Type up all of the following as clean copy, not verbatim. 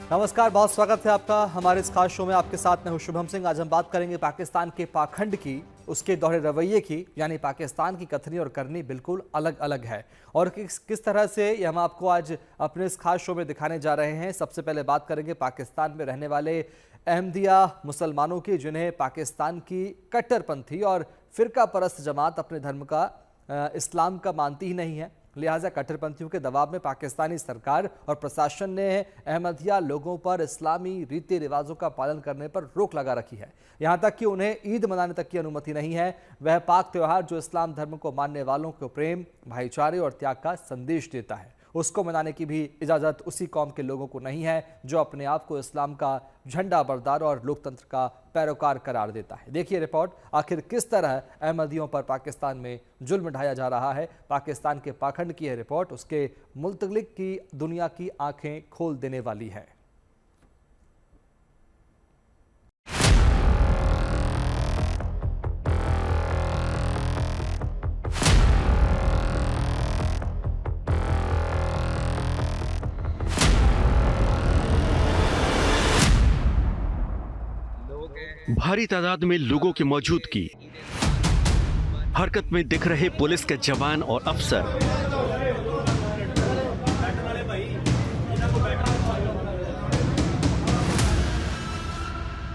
नमस्कार, बहुत स्वागत है आपका हमारे इस खास शो में। आपके साथ मैं हूं शुभम सिंह। आज हम बात करेंगे पाकिस्तान के पाखंड की, उसके दोहरे रवैये की। यानी पाकिस्तान की कथनी और करनी बिल्कुल अलग अलग है और किस तरह से ये हम आपको आज अपने इस खास शो में दिखाने जा रहे हैं। सबसे पहले बात करेंगे पाकिस्तान में रहने वाले अहमदिया मुसलमानों की, जिन्हें पाकिस्तान की कट्टरपंथी और फिरका परस्त जमात अपने धर्म का इस्लाम का मानती ही नहीं है। लिहाजा कट्टरपंथियों के दबाव में पाकिस्तानी सरकार और प्रशासन ने अहमदिया लोगों पर इस्लामी रीति रिवाजों का पालन करने पर रोक लगा रखी है। यहाँ तक कि उन्हें ईद मनाने तक की अनुमति नहीं है। वह पाक त्यौहार जो इस्लाम धर्म को मानने वालों को प्रेम, भाईचारे और त्याग का संदेश देता है, उसको मनाने की भी इजाज़त उसी कौम के लोगों को नहीं है जो अपने आप को इस्लाम का झंडा बरदार और लोकतंत्र का पैरोकार करार देता है। देखिए रिपोर्ट, आखिर किस तरह अहमदियों पर पाकिस्तान में जुल्म ढाया जा रहा है। पाकिस्तान के पाखंड की यह रिपोर्ट उसके मुल्तलिक की दुनिया की आंखें खोल देने वाली है। भारी तादाद में लोगों की मौजूदगी, हरकत में दिख रहे पुलिस के जवान और अफसर,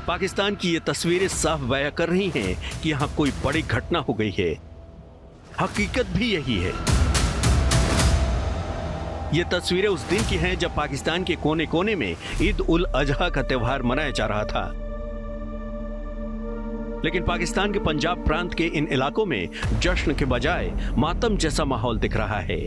पाकिस्तान की ये तस्वीरें साफ बयां कर रही हैं कि यहां कोई बड़ी घटना हो गई है। हकीकत भी यही है। ये तस्वीरें उस दिन की हैं जब पाकिस्तान के कोने कोने में ईद उल अजहा का त्योहार मनाया जा रहा था। लेकिन पाकिस्तान के पंजाब प्रांत के इन इलाकों में जश्न के बजाय मातम जैसा माहौल दिख रहा है।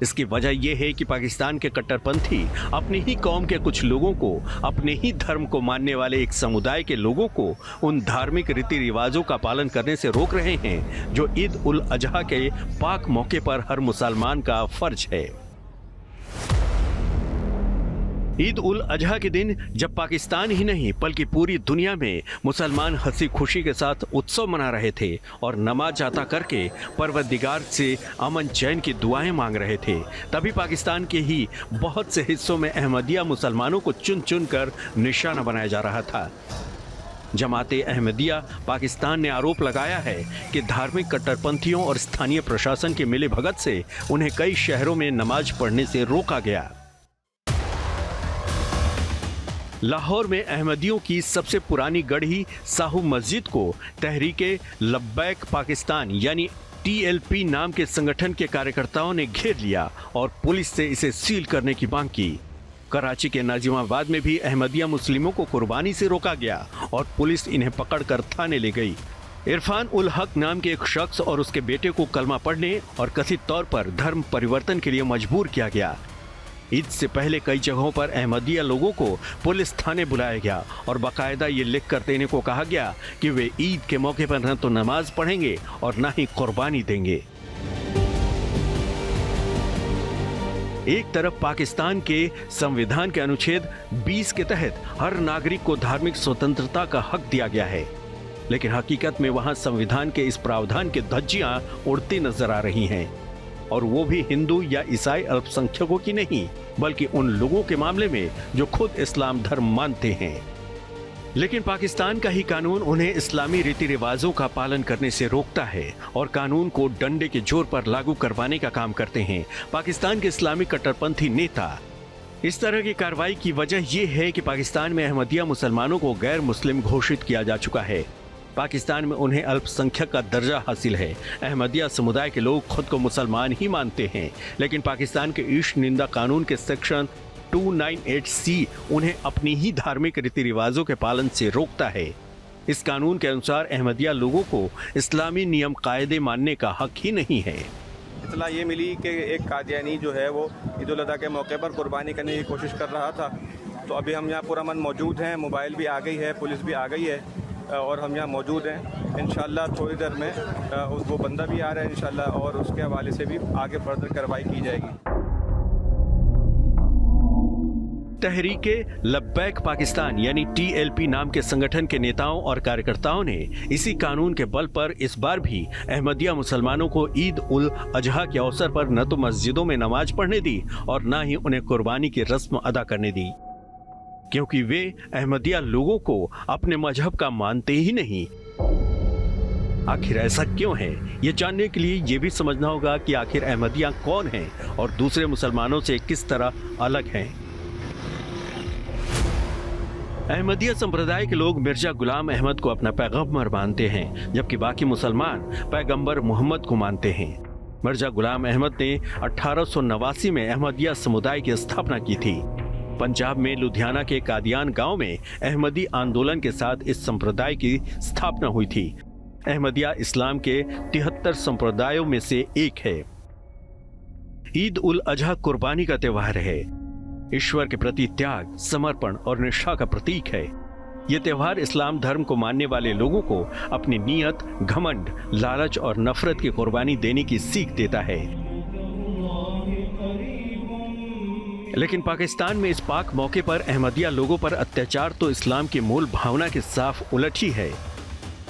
इसकी वजह यह है कि पाकिस्तान के कट्टरपंथी अपनी ही कौम के कुछ लोगों को, अपने ही धर्म को मानने वाले एक समुदाय के लोगों को उन धार्मिक रीति रिवाजों का पालन करने से रोक रहे हैं जो ईद उल अजहा के पाक मौके पर हर मुसलमान का फर्ज है। ईद उल अजहा के दिन जब पाकिस्तान ही नहीं बल्कि पूरी दुनिया में मुसलमान हंसी खुशी के साथ उत्सव मना रहे थे और नमाज अता करके परवरदिगार से अमन चैन की दुआएं मांग रहे थे, तभी पाकिस्तान के ही बहुत से हिस्सों में अहमदिया मुसलमानों को चुन चुन कर निशाना बनाया जा रहा था। जमाते अहमदिया पाकिस्तान ने आरोप लगाया है कि धार्मिक कट्टरपंथियों और स्थानीय प्रशासन के मिलीभगत से उन्हें कई शहरों में नमाज पढ़ने से रोका गया। लाहौर में अहमदियों की सबसे पुरानी गढ़ी साहू मस्जिद को तहरीके लब्बैक पाकिस्तान यानी TLP नाम के संगठन के कार्यकर्ताओं ने घेर लिया और पुलिस से इसे सील करने की मांग की। कराची के नाजिमाबाद में भी अहमदिया मुस्लिमों को कुर्बानी से रोका गया और पुलिस इन्हें पकड़कर थाने ले गई। इरफान उल हक नाम के एक शख्स और उसके बेटे को कलमा पढ़ने और कथित तौर पर धर्म परिवर्तन के लिए मजबूर किया गया। ईद से पहले कई जगहों पर अहमदिया लोगों को पुलिस थाने बुलाया गया और बाकायदा ये लिख कर देने को कहा गया कि वे ईद के मौके पर न तो नमाज पढ़ेंगे और न ही कुर्बानी देंगे। एक तरफ पाकिस्तान के संविधान के अनुच्छेद 20 के तहत हर नागरिक को धार्मिक स्वतंत्रता का हक दिया गया है, लेकिन हकीकत में वहां संविधान के इस प्रावधान की धज्जियां उड़ती नजर आ रही हैं, और वो भी हिंदू या ईसाई अल्पसंख्यकों की नहीं बल्कि उन लोगों के मामले में जो खुद इस्लाम धर्म मानते हैं। लेकिन पाकिस्तान का ही कानून उन्हें इस्लामी रीति रिवाजों का पालन करने से रोकता है और कानून को डंडे के जोर पर लागू करवाने का काम करते हैं पाकिस्तान के इस्लामी कट्टरपंथी नेता। इस तरह की कार्रवाई की वजह यह है कि पाकिस्तान में अहमदिया मुसलमानों को गैर मुस्लिम घोषित किया जा चुका है। पाकिस्तान में उन्हें अल्पसंख्यक का दर्जा हासिल है। अहमदिया समुदाय के लोग खुद को मुसलमान ही मानते हैं, लेकिन पाकिस्तान के ईश निंदा कानून के सेक्शन 298C उन्हें अपनी ही धार्मिक रीति रिवाजों के पालन से रोकता है। इस कानून के अनुसार अहमदिया लोगों को इस्लामी नियम कायदे मानने का हक ही नहीं है। इतला ये मिली कि एक कादियानी जो है वो ईद उल अज़हा के मौके पर कुर्बानी करने की कोशिश कर रहा था, तो अभी हम यहाँ पुरअमन मौजूद हैं। मोबाइल भी आ गई है, पुलिस भी आ गई है और हम यहाँ मौजूद हैं। इंशाल्लाह थोड़ी देर में वो बंदा भी आ रहा है इंशाल्लाह, और उसके हवाले से भी आगे फर्दर कार्रवाई की जाएगी। तहरीके लब्बैक पाकिस्तान यानी TLP नाम के संगठन के नेताओं और कार्यकर्ताओं ने इसी कानून के बल पर इस बार भी अहमदिया मुसलमानों को ईद उल अजहा के अवसर पर न तो मस्जिदों में नमाज पढ़ने दी और न ही उन्हें कुर्बानी की रस्म अदा करने दी, क्योंकि वे अहमदिया लोगों को अपने मजहब का मानते ही नहीं। आखिर ऐसा क्यों है, ये जानने के लिए ये भी समझना होगा कि आखिर अहमदिया कौन हैं और दूसरे मुसलमानों से किस तरह अलग हैं। अहमदिया संप्रदाय के लोग मिर्जा गुलाम अहमद को अपना पैगंबर मानते हैं, जबकि बाकी मुसलमान पैगंबर मोहम्मद को मानते हैं। मिर्जा गुलाम अहमद ने 1889 में अहमदिया समुदाय की स्थापना की थी। पंजाब में लुधियाना के कादियान गांव में अहमदी आंदोलन के साथ इस संप्रदाय की स्थापना हुई थी। अहमदिया इस्लाम के 73 संप्रदायों में से एक है। ईद उल अजहा कुर्बानी का त्योहार है, ईश्वर के प्रति त्याग, समर्पण और निष्ठा का प्रतीक है। यह त्योहार इस्लाम धर्म को मानने वाले लोगों को अपनी नियत, घमंड, लालच और नफरत की कुर्बानी देने की सीख देता है। लेकिन पाकिस्तान में इस पाक मौके पर अहमदिया लोगों पर अत्याचार तो इस्लाम की मूल भावना के साफ उलट ही है।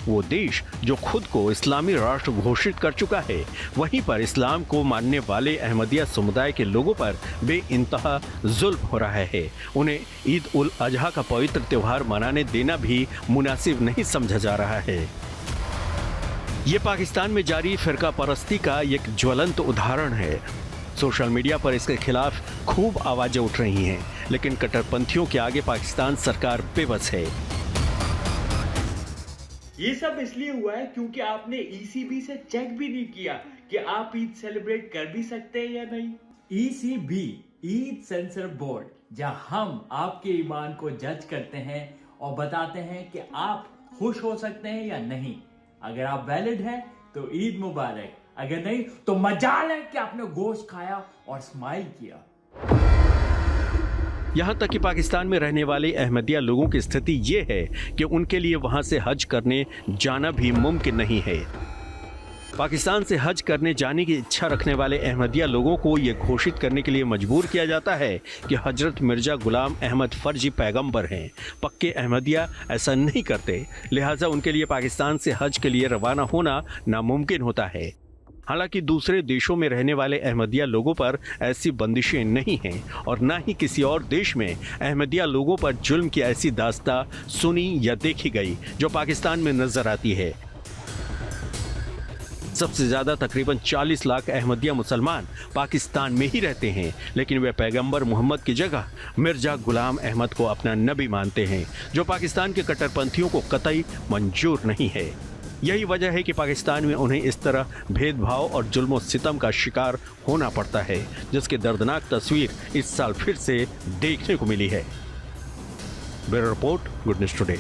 वो देश जो खुद को इस्लामी राष्ट्र घोषित कर चुका है, वहीं पर इस्लाम को मानने वाले अहमदिया समुदाय के लोगों पर बेइंतहा जुल्म हो रहा है। उन्हें ईद उल अजहा का पवित्र त्योहार मनाने देना भी मुनासिब नहीं समझा जा रहा है। ये पाकिस्तान में जारी फिरका परस्ती का एक ज्वलंत उदाहरण है। सोशल मीडिया पर इसके खिलाफ खूब आवाजें उठ रही हैं, लेकिन कट्टरपंथियों के आगे पाकिस्तान सरकार बेबस है। ये सब इसलिए हुआ है क्योंकि आपने ECB से चेक भी नहीं किया कि आप ईद सेलिब्रेट कर भी सकते हैं या नहीं। ECB, ईद सेंसर बोर्ड, जहां हम आपके ईमान को जज करते हैं और बताते हैं कि आप खुश हो सकते हैं या नहीं। अगर आप वैलिड हैं तो ईद मुबारक, अगर नहीं तो मजाल है कि आपने गोश्त खाया और स्माइल किया। यहाँ तक कि पाकिस्तान में रहने वाले अहमदिया लोगों की स्थिति ये है कि उनके लिए वहाँ से हज करने जाना भी मुमकिन नहीं है। पाकिस्तान से हज करने जाने की इच्छा रखने वाले अहमदिया लोगों को ये घोषित करने के लिए मजबूर किया जाता है कि हजरत मिर्जा गुलाम अहमद फर्जी पैगंबर हैं। पक्के अहमदिया ऐसा नहीं करते, लिहाजा उनके लिए पाकिस्तान से हज के लिए रवाना होना नामुमकिन होता है। हालांकि दूसरे देशों में रहने वाले अहमदिया लोगों पर ऐसी बंदिशें नहीं हैं और न ही किसी और देश में अहमदिया लोगों पर जुल्म की ऐसी दास्तां सुनी या देखी गई जो पाकिस्तान में नजर आती है। सबसे ज्यादा तकरीबन 40 लाख अहमदिया मुसलमान पाकिस्तान में ही रहते हैं, लेकिन वे पैगंबर मोहम्मद की जगह मिर्जा गुलाम अहमद को अपना नबी मानते हैं, जो पाकिस्तान के कट्टरपंथियों को कतई मंजूर नहीं है। यही वजह है कि पाकिस्तान में उन्हें इस तरह भेदभाव और जुल्म सितम का शिकार होना पड़ता है, जिसकी दर्दनाक तस्वीर इस साल फिर से देखने को मिली है। Bureau report, good news today.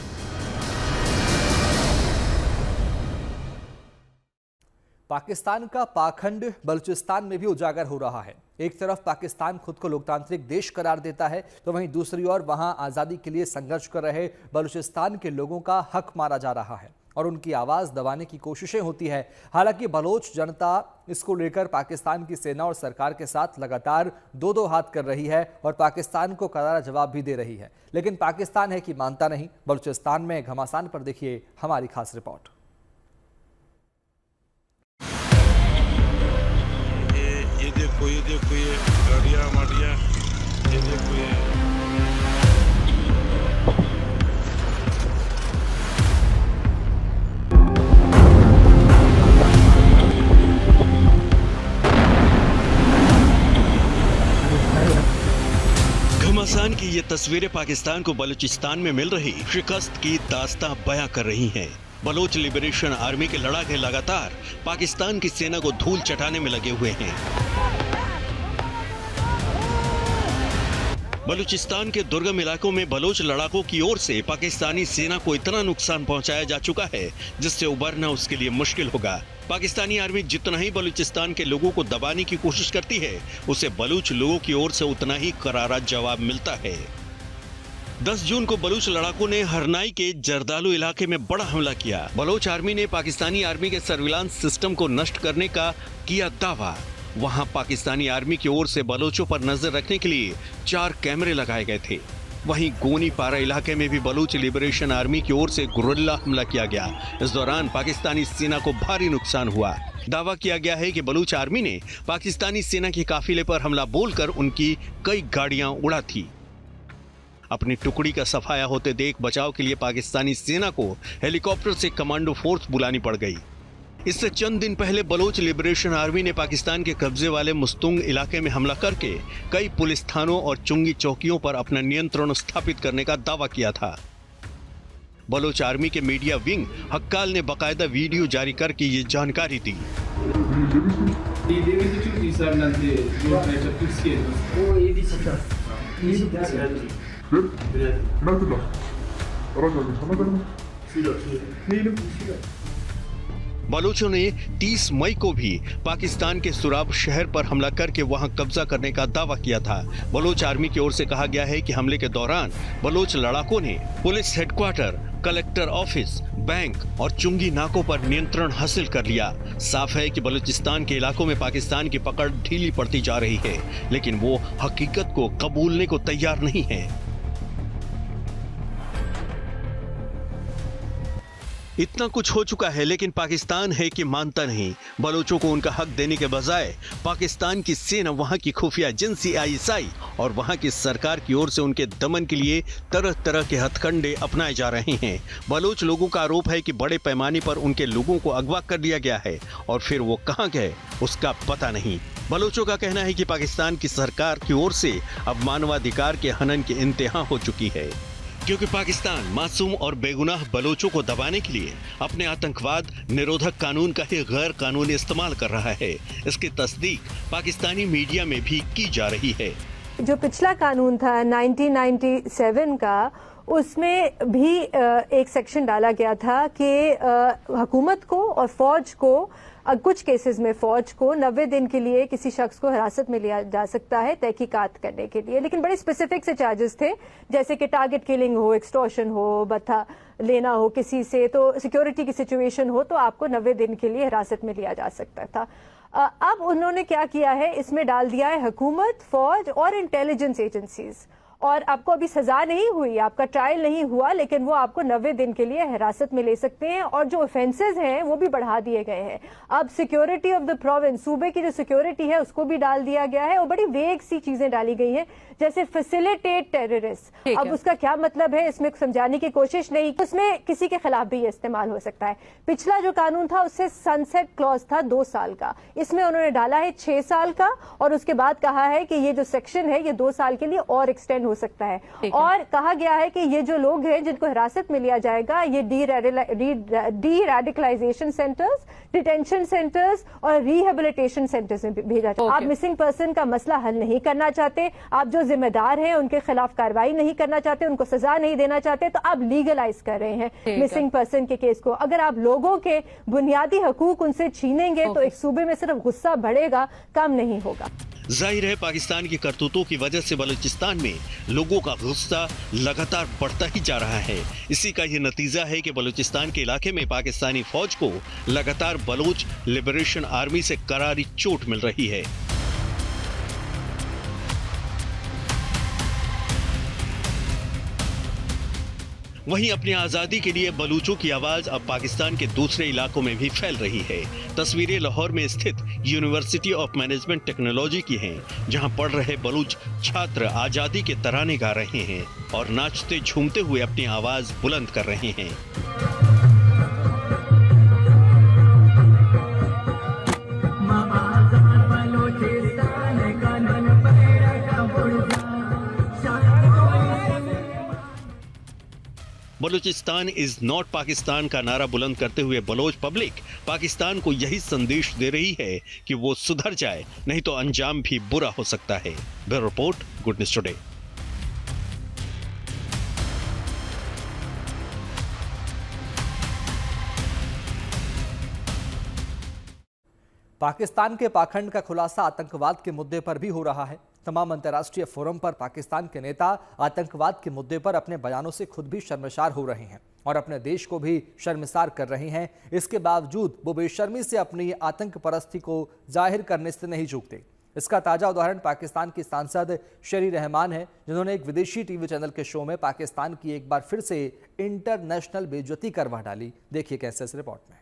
Pakistan का पाखंड बलूचिस्तान में भी उजागर हो रहा है। एक तरफ पाकिस्तान खुद को लोकतांत्रिक देश करार देता है, तो वहीं दूसरी ओर वहां आज़ादी के लिए संघर्ष कर रहे बलूचिस्तान के लोगों का हक मारा जा रहा है और उनकी आवाज़ दबाने की कोशिशें होती है। हालांकि बलोच जनता इसको लेकर पाकिस्तान की सेना और सरकार के साथ लगातार दो हाथ कर रही है और पाकिस्तान को करारा जवाब भी दे रही है, लेकिन पाकिस्तान है कि मानता नहीं। बलूचिस्तान में घमासान पर देखिए हमारी खास रिपोर्ट। ये देखो ये गाड़ियाँ माड़ियाँ, ये देखो ये घमासान की ये तस्वीरें पाकिस्तान को बलूचिस्तान में मिल रही शिकस्त की दास्तां बयां कर रही हैं। बलोच लिबरेशन आर्मी के लड़ाके लगातार पाकिस्तान की सेना को धूल चटाने में लगे हुए हैं। बलूचिस्तान के दुर्गम इलाकों में बलोच लड़ाकों की ओर से पाकिस्तानी सेना को इतना नुकसान पहुंचाया जा चुका है जिससे उबरना उसके लिए मुश्किल होगा। पाकिस्तानी आर्मी जितना ही बलूचिस्तान के लोगों को दबाने की कोशिश करती है, उसे बलूच लोगों की ओर से उतना ही करारा जवाब मिलता है। 10 जून को बलूच लड़ाकों ने हरनाई के जरदालू इलाके में बड़ा हमला किया। बलोच आर्मी ने पाकिस्तानी आर्मी के सर्विलांस सिस्टम को नष्ट करने का किया दावा। वहां पाकिस्तानी आर्मी की ओर से बलोचों पर नजर रखने के लिए 4 कैमरे लगाए गए थे। वहीं गोनी पारा इलाके में भी बलूच लिबरेशन आर्मी की ओर से गुरिल्ला हमला किया गया। इस दौरान पाकिस्तानी सेना को भारी नुकसान हुआ। दावा किया गया है कि बलूच आर्मी ने पाकिस्तानी सेना के काफिले पर हमला बोलकर उनकी कई गाड़ियां उड़ा थी। अपनी टुकड़ी का सफाया होते देख बचाव के लिए पाकिस्तानी सेना को हेलीकॉप्टर से कमांडो फोर्स बुलानी पड़ गई। इससे चंद दिन पहले बलोच लिबरेशन आर्मी ने पाकिस्तान के कब्जे वाले मुस्तुंग इलाके में हमला करके कई पुलिस थानों और चुंगी चौकियों पर अपना नियंत्रण स्थापित करने का दावा किया था। बलोच आर्मी के मीडिया विंग हक्काल ने बकायदा वीडियो जारी करके ये जानकारी दी। बलूचों ने 30 मई को भी पाकिस्तान के सुराब शहर पर हमला करके वहां कब्जा करने का दावा किया था। बलोच आर्मी की ओर से कहा गया है कि हमले के दौरान बलोच लड़ाकों ने police headquarter, collector office, bank और चुंगी नाकों पर नियंत्रण हासिल कर लिया। साफ है कि बलूचिस्तान के इलाकों में पाकिस्तान की पकड़ ढीली पड़ती जा रही है, लेकिन वो हकीकत को कबूलने को तैयार नहीं है। इतना कुछ हो चुका है, लेकिन पाकिस्तान है कि मानता नहीं। बलोचों को उनका हक देने के बजाय पाकिस्तान की सेना, वहां की खुफिया एजेंसी ISI और वहां की सरकार की ओर से उनके दमन के लिए तरह तरह के हथकंडे अपनाए जा रहे हैं। बलोच लोगों का आरोप है कि बड़े पैमाने पर उनके लोगों को अगवा कर लिया गया है और फिर वो कहां गए उसका पता नहीं। बलोचों का कहना है कि पाकिस्तान की सरकार की ओर से अब मानवाधिकार के हनन की इंतहा हो चुकी है, क्योंकि पाकिस्तान मासूम और बेगुनाह बलोचों को दबाने के लिए अपने आतंकवाद निरोधक कानून का ही गैर कानूनी इस्तेमाल कर रहा है। इसकी तस्दीक पाकिस्तानी मीडिया में भी की जा रही है। जो पिछला कानून था 1997 का, उसमें भी एक सेक्शन डाला गया था कि हुकूमत को और फौज को, कुछ केसेस में फौज को 90 दिन के लिए किसी शख्स को हिरासत में लिया जा सकता है तहकीकात करने के लिए, लेकिन बड़े स्पेसिफिक से चार्जेस थे, जैसे कि टारगेट किलिंग हो, एक्सटॉर्शन हो, बथा लेना हो किसी से, तो सिक्योरिटी की सिचुएशन हो, तो आपको 90 दिन के लिए हिरासत में लिया जा सकता था। अब उन्होंने क्या किया है, इसमें डाल दिया है हुकूमत, फौज और इंटेलिजेंस एजेंसीज, और आपको अभी सजा नहीं हुई, आपका ट्रायल नहीं हुआ, लेकिन वो आपको 90 दिन के लिए हिरासत में ले सकते हैं, और जो ऑफेंसेस हैं वो भी बढ़ा दिए गए हैं। अब सिक्योरिटी ऑफ द प्रोविंस, सूबे की जो सिक्योरिटी है उसको भी डाल दिया गया है, और बड़ी वेग सी चीजें डाली गई हैं, जैसे फैसिलिटेट टेररिस्ट। अब उसका क्या मतलब है, इसमें समझाने की कोशिश नहीं, उसमें किसी के खिलाफ भी ये इस्तेमाल हो सकता है। पिछला जो कानून था उससे सनसेट क्लॉज था 2 साल का, इसमें उन्होंने डाला है 6 साल का, और उसके बाद कहा है कि ये जो सेक्शन है ये 2 साल के लिए और एक्सटेंड हो सकता है, और कहा गया है कि ये जो लोग हैं जिनको हिरासत में लिया जाएगा, ये डी-रेडिकलाइजेशन सेंटर्स, डिटेंशन सेंटर्स और रिहेबिलिटेशन सेंटर्स में भेजा जाए। आप मिसिंग पर्सन का मसला हल नहीं करना चाहते, आप जो जिम्मेदार हैं उनके खिलाफ कार्रवाई नहीं करना चाहते, उनको सजा नहीं देना चाहते, तो आप लीगलाइज कर रहे हैं मिसिंग पर्सन के केस को। अगर आप लोगों के बुनियादी हकूक उनसे छीनेंगे तो एक सूबे में सिर्फ गुस्सा बढ़ेगा, कम नहीं होगा। जाहिर है पाकिस्तान की करतूतों की वजह से बलूचिस्तान में लोगों का गुस्सा लगातार बढ़ता ही जा रहा है। इसी का ये नतीजा है कि बलूचिस्तान के इलाके में पाकिस्तानी फौज को लगातार बलूच लिबरेशन आर्मी से करारी चोट मिल रही है। वहीं अपनी आजादी के लिए बलूचों की आवाज अब पाकिस्तान के दूसरे इलाकों में भी फैल रही है। तस्वीरें लाहौर में स्थित यूनिवर्सिटी ऑफ मैनेजमेंट टेक्नोलॉजी की हैं, जहां पढ़ रहे बलूच छात्र आजादी के तराने गा रहे हैं और नाचते झूमते हुए अपनी आवाज बुलंद कर रहे हैं। बलूचिस्तान इज नॉट पाकिस्तान का नारा बुलंद करते हुए बलोच पब्लिक पाकिस्तान को यही संदेश दे रही है कि वो सुधर जाए, नहीं तो अंजाम भी बुरा हो सकता है। Bureau report, good news today. Pakistan के पाखंड का खुलासा आतंकवाद के मुद्दे पर भी हो रहा है। तमाम अंतर्राष्ट्रीय फोरम पर पाकिस्तान के नेता आतंकवाद के मुद्दे पर अपने बयानों से खुद भी शर्मसार हो रहे हैं और अपने देश को भी शर्मसार कर रहे हैं। इसके बावजूद वो बेशर्मी से अपनी आतंक परस्ती को जाहिर करने से नहीं चूकते। इसका ताजा उदाहरण पाकिस्तान की सांसद शेरी रहमान है, जिन्होंने एक विदेशी टीवी चैनल के शो में पाकिस्तान की एक बार फिर से इंटरनेशनल बेइज्जती करवा डाली। देखिए कैसे इस रिपोर्ट में।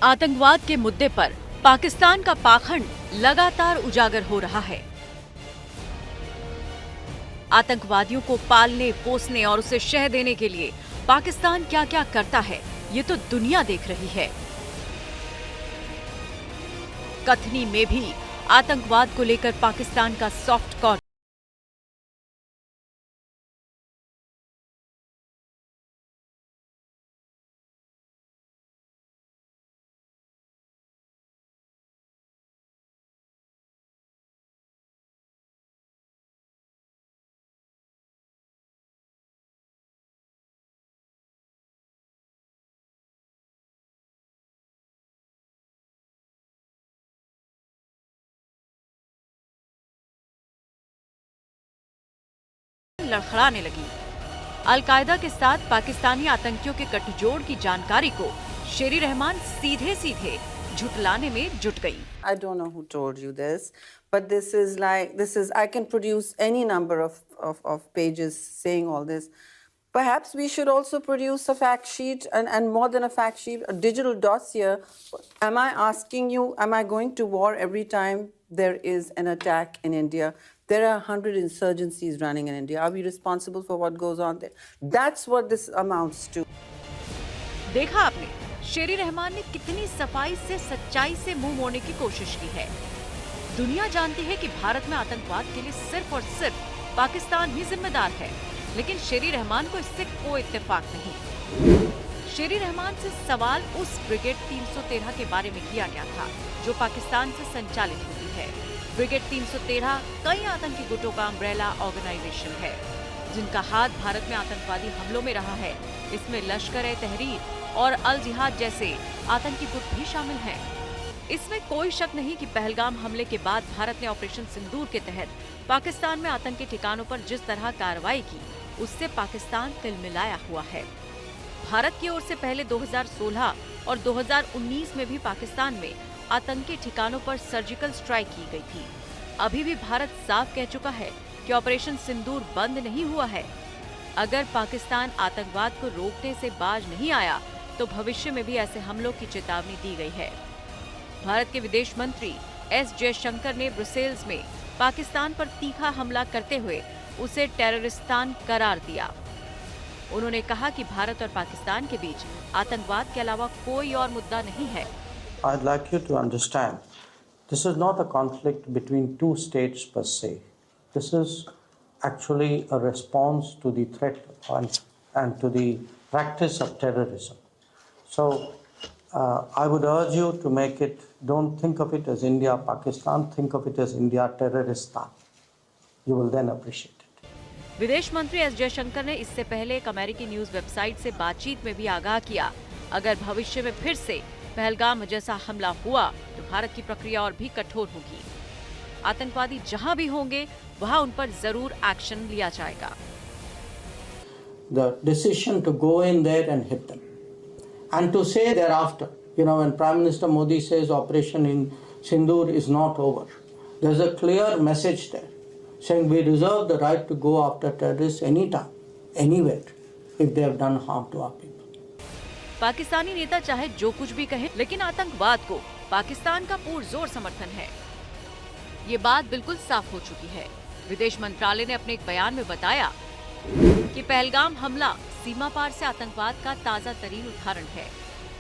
आतंकवाद के मुद्दे पर पाकिस्तान का पाखंड लगातार उजागर हो रहा है। आतंकवादियों को पालने, पोसने और उसे शह देने के लिए पाकिस्तान क्या क्या करता है, ये तो दुनिया देख रही है। कथनी में भी आतंकवाद को लेकर पाकिस्तान का सॉफ्ट कॉर्नर। लड़खड़ाने लगी। अलकायदा के साथ पाकिस्तानी आतंकियों के गठजोड़ की जानकारी को शेरी रहमान सीधे सीधे झुटलाने में जुट गई। I don't know who told you this, but this is I can produce any number of pages saying all this. Perhaps we should also produce a fact sheet and more than a fact sheet, a digital dossier. Am I asking you, am I going to war every time there is an attack in India? There are 100 insurgencies running in India. Are we responsible for what goes on there? That's what this amounts to. देखा आपने, शेरी रहमान ने कितनी सफाई से, सच्चाई से मुंह मोड़ने की कोशिश की है। दुनिया जानती है कि भारत में आतंकवाद के लिए सिर्फ और सिर्फ पाकिस्तान ही जिम्मेदार है, लेकिन शेरी रहमान को इससे कोई इत्तेफाक नहीं। शेरी रहमान से सवाल उस ब्रिगेड 313 के बारे में किया गया था, जो पाकिस्तान से संचालित होती है। ब्रिगेड 313 कई आतंकी गुटों का अम्ब्रेला ऑर्गेनाइजेशन है, जिनका हाथ भारत में आतंकवादी हमलों में रहा है। इसमें लश्कर-ए-तहरीर और अल जिहाद जैसे आतंकी गुट भी शामिल हैं। इसमें कोई शक नहीं कि पहलगाम हमले के बाद भारत ने ऑपरेशन सिंदूर के तहत पाकिस्तान में आतंकी ठिकानों पर जिस तरह कार्रवाई की, उससे पाकिस्तान तिलमिलाया हुआ है। भारत की ओर से पहले 2016 और 2019 में भी पाकिस्तान में आतंकी ठिकानों पर सर्जिकल स्ट्राइक की गई थी। अभी भी भारत साफ कह चुका है कि ऑपरेशन सिंदूर बंद नहीं हुआ है। अगर पाकिस्तान आतंकवाद को रोकने से बाज नहीं आया, तो भविष्य में भी ऐसे हमलों की चेतावनी दी गई है। भारत के विदेश मंत्री एस जयशंकर ने ब्रुसेल्स में पाकिस्तान पर तीखा हमला करते हुए उसे टेररिस्तान करार दिया। उन्होंने कहा कि भारत और पाकिस्तान के बीच आतंकवाद के अलावा कोई और मुद्दा नहीं है। I'd like you to understand, this is not a conflict between two states per se. This is actually a response to the threat and to the practice of terrorism. So I would urge you to make it, don't think of it as India, Pakistan, think of it as India, Terroristan. You will then appreciate it. विदेश मंत्री S Jaishankar ने इससे पहले एक अमेरिकी news website से बातचीत में भी आगाह किया, अगर भविष्य में फिर से पहलगाम जैसा हमला हुआ तो भारत की प्रक्रिया और भी कठोर होगी। आतंकवादी जहां भी होंगे वहां उन पर जरूर एक्शन लिया जाएगा। The decision to go in there and hit them and to say thereafter, when Prime Minister Modi says Operation in Sindoor is not over, there's a clear message there saying we reserve the right to go after terrorists anytime, anywhere, if they have done harm to our people. Pakistani नेता चाहे जो कुछ भी कहे, लेकिन आतंकवाद को पाकिस्तान का पुरजोर समर्थन है। ये बात बिल्कुल साफ हो चुकी है। विदेश मंत्रालय ने अपने एक बयान में बताया कि पहलगाम हमला सीमा पार से आतंकवाद का ताजा तरीन उदाहरण है।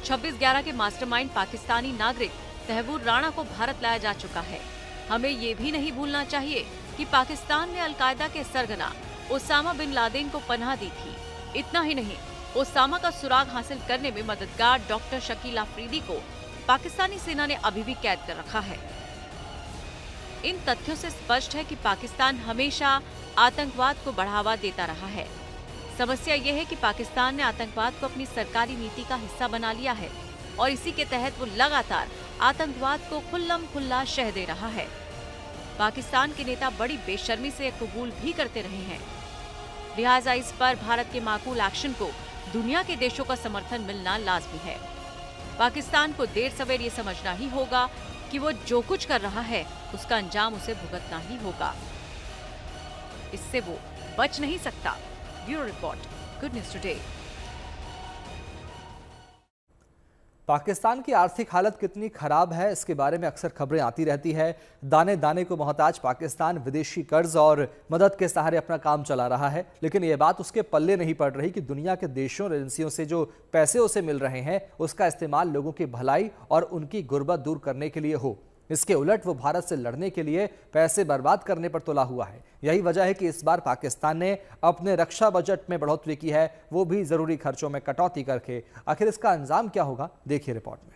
26/11 के मास्टरमाइंड पाकिस्तानी नागरिक तहवूर राणा को भारत लाया जा चुका है। हमें ये भी नहीं भूलना चाहिए कि पाकिस्तान ने अलकायदा के सरगना ओसामा बिन लादेन को पनाह दी थी। इतना ही नहीं, ओसामा का सुराग हासिल करने में मददगार डॉक्टर शकील अफरीदी को पाकिस्तानी सेना ने अभी भी कैद कर रखा है। इन तथ्यों से स्पष्ट है कि पाकिस्तान हमेशा आतंकवाद को बढ़ावा देता रहा है। समस्या यह है कि पाकिस्तान ने आतंकवाद को अपनी सरकारी नीति का हिस्सा बना लिया है और इसी के तहत वो लगातार आतंकवाद को खुल्लम खुल्ला शह दे रहा है। पाकिस्तान के नेता बड़ी बेशर्मी से कबूल भी करते रहे हैं। लिहाजा इस पर भारत के माकूल एक्शन को दुनिया के देशों का समर्थन मिलना लाजमी है। पाकिस्तान को देर सवेर ये समझना ही होगा कि वो जो कुछ कर रहा है उसका अंजाम उसे भुगतना ही होगा, इससे वो बच नहीं सकता। Bureau report, good news today. Pakistan की आर्थिक हालत कितनी खराब है, इसके बारे में अक्सर खबरें आती रहती है। दाने दाने को मोहताज पाकिस्तान विदेशी कर्ज और मदद के सहारे अपना काम चला रहा है, लेकिन यह बात उसके पल्ले नहीं पड़ रही कि दुनिया के देशों और एजेंसियों से जो पैसे उसे मिल रहे हैं उसका इस्तेमाल लोगों की भलाई और उनकी गुर्बत दूर करने के लिए हो। इसके उलट वो भारत से लड़ने के लिए पैसे बर्बाद करने पर तुला हुआ है। यही वजह है कि इस बार पाकिस्तान ने अपने रक्षा बजट में बढ़ोतरी की है, वो भी जरूरी खर्चों में कटौती करके। आखिर इसका अंजाम क्या होगा, देखिए रिपोर्ट में।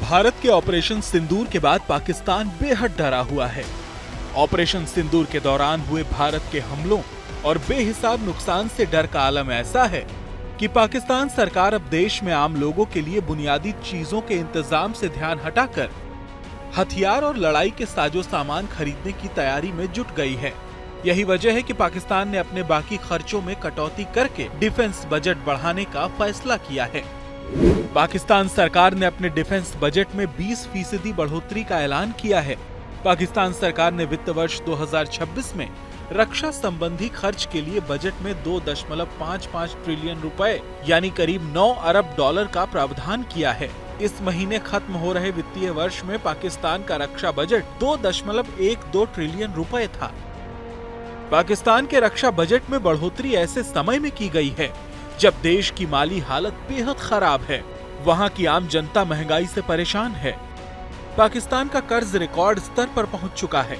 भारत के ऑपरेशन सिंदूर के बाद पाकिस्तान बेहद डरा हुआ है। ऑपरेशन सिंदूर के दौरान हुए भारत के हमलों और बेहिसाब नुकसान से डर का आलम ऐसा है कि पाकिस्तान सरकार अब देश में आम लोगों के लिए बुनियादी चीजों के इंतजाम से ध्यान हटाकर हथियार और लड़ाई के साजो सामान खरीदने की तैयारी में जुट गई है। यही वजह है कि पाकिस्तान ने अपने बाकी खर्चों में कटौती करके डिफेंस बजट बढ़ाने का फैसला किया है। पाकिस्तान सरकार ने अपने डिफेंस बजट में 20% बढ़ोतरी का ऐलान किया है। पाकिस्तान सरकार ने वित्त वर्ष 2026 में रक्षा संबंधी खर्च के लिए बजट में 2.55 ट्रिलियन रुपए यानी करीब 9 अरब डॉलर का प्रावधान किया है। इस महीने खत्म हो रहे वित्तीय वर्ष में पाकिस्तान का रक्षा बजट 2.12 ट्रिलियन रुपए था। पाकिस्तान के रक्षा बजट में बढ़ोतरी ऐसे समय में की गई है जब देश की माली हालत बेहद खराब है। वहां की आम जनता महंगाई से परेशान है। पाकिस्तान का कर्ज रिकॉर्ड स्तर पर पहुंच चुका है।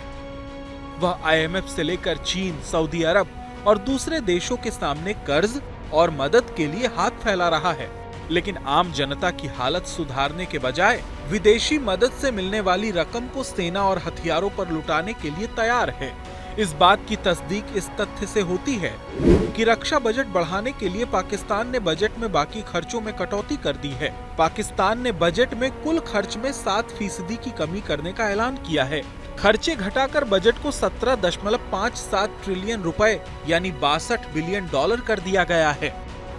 वह IMF से लेकर चीन, सऊदी अरब और दूसरे देशों के सामने कर्ज और मदद के लिए हाथ फैला रहा है, लेकिन आम जनता की हालत सुधारने के बजाय विदेशी मदद से मिलने वाली रकम को सेना और हथियारों पर लुटाने के लिए तैयार है। इस बात की तस्दीक इस तथ्य से होती है कि रक्षा बजट बढ़ाने के लिए पाकिस्तान ने बजट में बाकी खर्चों में कटौती कर दी है। पाकिस्तान ने बजट में कुल खर्च में 7% की कमी करने का ऐलान किया है। खर्चे घटाकर बजट को 17.57 ट्रिलियन रुपए यानी 62 बिलियन डॉलर कर दिया गया है।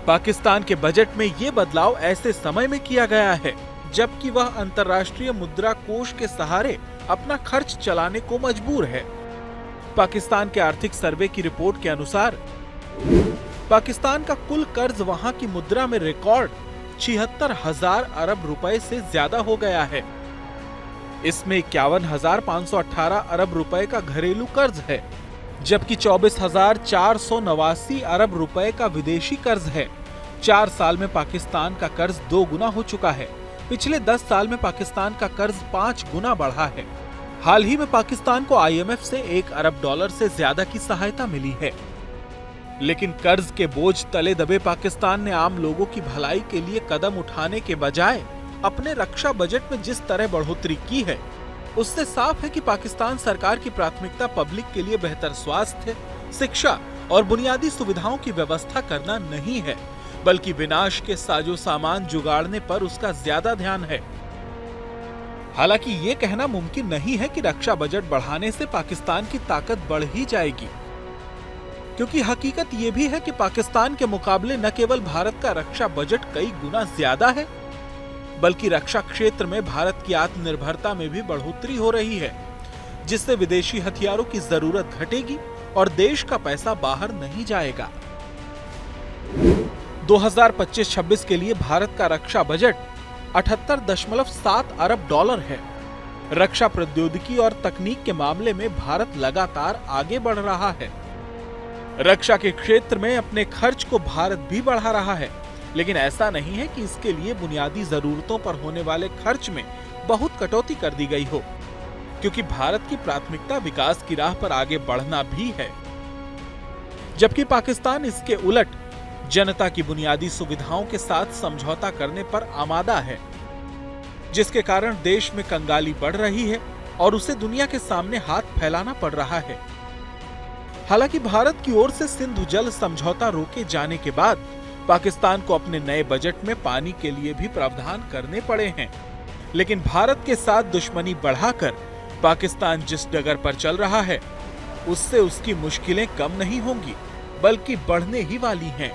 पाकिस्तान के बजट में ये बदलाव ऐसे समय में किया गया है जबकि वह अंतर्राष्ट्रीय मुद्रा कोष के सहारे अपना खर्च चलाने को मजबूर है। पाकिस्तान के आर्थिक सर्वे की रिपोर्ट के अनुसार पाकिस्तान का कुल कर्ज वहां की मुद्रा में रिकॉर्ड 76,000 अरब रुपए से ज्यादा हो गया है। इसमें 51,518 अरब रुपए का घरेलू कर्ज है, जबकि 24,489 अरब रुपए का विदेशी कर्ज है। 4 साल में पाकिस्तान का कर्ज 2 गुना हो चुका है। पिछले 10 साल में पाकिस्तान का कर्ज 5 गुना बढ़ा है। हाल ही में पाकिस्तान को IMF से 1 अरब डॉलर से ज्यादा की सहायता मिली है, लेकिन कर्ज के बोझ तले दबे पाकिस्तान ने आम लोगों की भलाई के लिए कदम उठाने के बजाय अपने रक्षा बजट में जिस तरह बढ़ोतरी की है, उससे साफ है कि पाकिस्तान सरकार की प्राथमिकता पब्लिक के लिए बेहतर स्वास्थ्य, शिक्षा और बुनियादी सुविधाओं की व्यवस्था करना नहीं है, बल्कि विनाश के साजो सामान जुगाड़ने पर उसका ज्यादा ध्यान है। हालांकि ये कहना मुमकिन नहीं है कि रक्षा बजट बढ़ाने से पाकिस्तान की ताकत बढ़ ही जाएगी, क्योंकि हकीकत ये भी है कि पाकिस्तान के मुकाबले न केवल भारत का रक्षा बजट कई गुना ज्यादा है, बल्कि रक्षा क्षेत्र में भारत की आत्मनिर्भरता में भी बढ़ोतरी हो रही है, जिससे विदेशी हथियारों की जरूरत घटेगी और देश का पैसा बाहर नहीं जाएगा। 2025-26 के लिए भारत का रक्षा बजट 78.7 अरब डॉलर है। रक्षा प्रौद्योगिकी और तकनीक के मामले में भारत लगातार आगे बढ़ रहा है। रक्षा के क्षेत्र में अपने खर्च को भारत भी बढ़ा रहा है, लेकिन ऐसा नहीं है कि इसके लिए बुनियादी जरूरतों पर होने वाले खर्च में बहुत कटौती कर दी गई हो, क्योंकि भारत की प्राथमिकता विकास की राह पर आगे बढ़ना भी है, जबकि पाकिस्तान इसके उलट जनता की बुनियादी सुविधाओं के साथ समझौता करने पर आमादा है, जिसके कारण देश में कंगाली बढ़ रही है और उसे दुनिया के सामने हाथ फैलाना पड़ रहा है। हालांकि भारत की ओर से सिंधु जल समझौता रोके जाने के बाद पाकिस्तान को अपने नए बजट में पानी के लिए भी प्रावधान करने पड़े हैं, लेकिन भारत के साथ दुश्मनी बढ़ाकर पाकिस्तान जिस डगर पर चल रहा है उससे उसकी मुश्किलें कम नहीं होंगी बल्कि बढ़ने ही वाली हैं।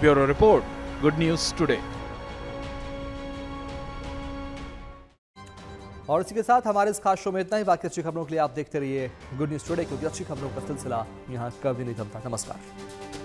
Bureau report, good news today. और इसी के साथ हमारे इस खास शो में इतना ही। बाकी अच्छी खबरों के लिए आप देखते रहिए गुड न्यूज टुडे, क्योंकि अच्छी खबरों का सिलसिला यहाँ कभी नहीं थमता। नमस्कार।